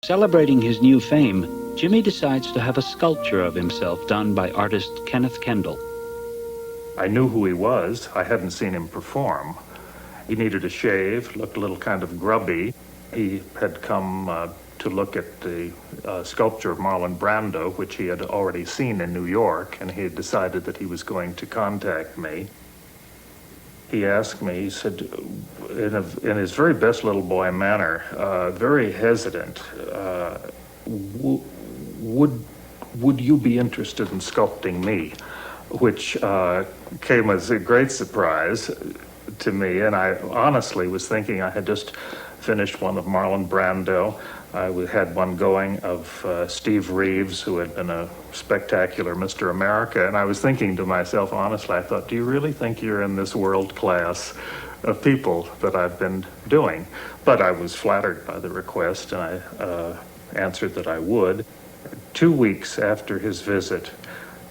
Celebrating his new fame, Jimmy decides to have a sculpture of himself done by artist Kenneth Kendall. I knew who he was. I hadn't seen him perform. He needed a shave, looked a little kind of grubby. He had come to look at the sculpture of Marlon Brando, which he had already seen in New York, and he had decided that he was going to contact me. He asked me, he said, in his very best little boy manner, very hesitant, would you be interested in sculpting me? Which came as a great surprise to me, and I honestly was thinking I had just finished one of Marlon Brando. I had one going of Steve Reeves, who had been a spectacular Mr. America, and I was thinking to myself, honestly, I thought, do you really think you're in this world class of people that I've been doing? But I was flattered by the request, and I answered that I would. 2 weeks after his visit,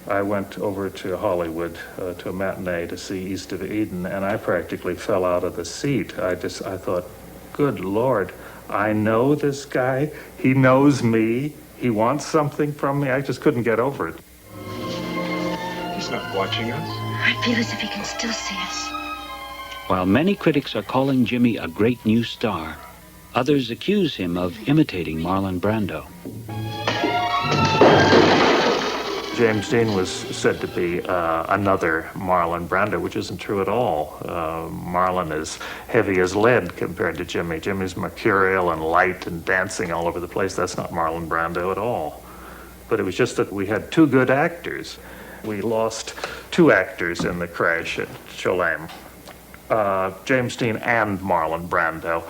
I went over to Hollywood to a matinee to see East of Eden, and I practically fell out of the seat. I thought, good Lord, I know this guy. He knows me. He wants something from me. I just couldn't get over it. He's not watching us. I feel as if he can still see us. While many critics are calling Jimmy a great new star, others accuse him of imitating Marlon Brando. James Dean was said to be another Marlon Brando, which isn't true at all. Marlon is heavy as lead compared to Jimmy. Jimmy's mercurial and light and dancing all over the place. That's not Marlon Brando at all. But it was just that we had two good actors. We lost two actors in the crash at Cholame, James Dean and Marlon Brando.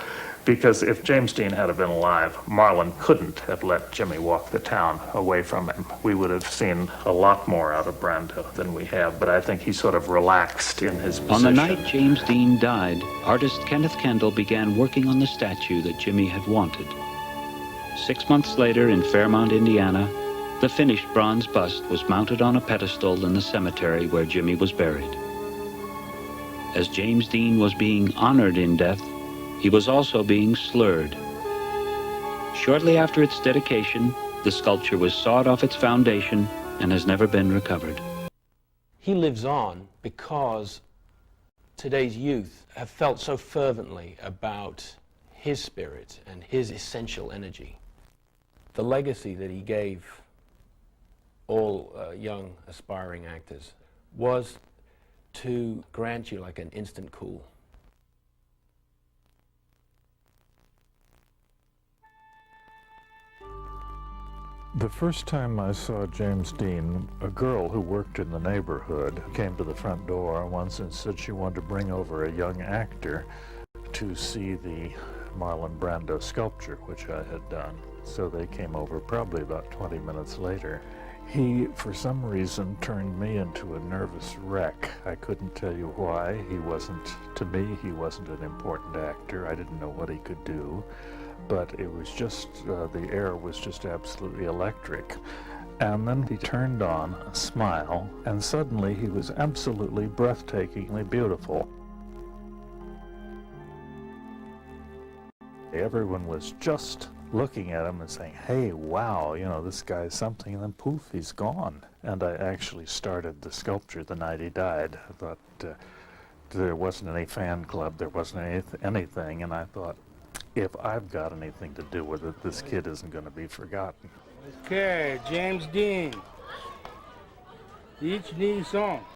Because if James Dean had been alive, Marlon couldn't have let Jimmy walk the town away from him. We would have seen a lot more out of Brando than we have, but I think he sort of relaxed in his position. On the night James Dean died, artist Kenneth Kendall began working on the statue that Jimmy had wanted. 6 months later in Fairmont, Indiana, the finished bronze bust was mounted on a pedestal in the cemetery where Jimmy was buried. As James Dean was being honored in death, he was also being slurred. Shortly after its dedication, the sculpture was sawed off its foundation and has never been recovered. He lives on because today's youth have felt so fervently about his spirit and his essential energy. The legacy that he gave all young aspiring actors was to grant you like an instant cool. The first time I saw James Dean, a girl who worked in the neighborhood came to the front door once and said she wanted to bring over a young actor to see the Marlon Brando sculpture, which I had done. So they came over probably about 20 minutes later. He, for some reason, turned me into a nervous wreck. I couldn't tell you why. To me, he wasn't an important actor. I didn't know what he could do. But it was just, the air was just absolutely electric. And then he turned on a smile, and suddenly he was absolutely breathtakingly beautiful. Everyone was just looking at him and saying, hey, wow, this guy's something, and then poof, he's gone. And I actually started the sculpture the night he died. I thought there wasn't any fan club, there wasn't anything, and I thought, if I've got anything to do with it, this kid isn't going to be forgotten. Okay, James Dean. Each new song.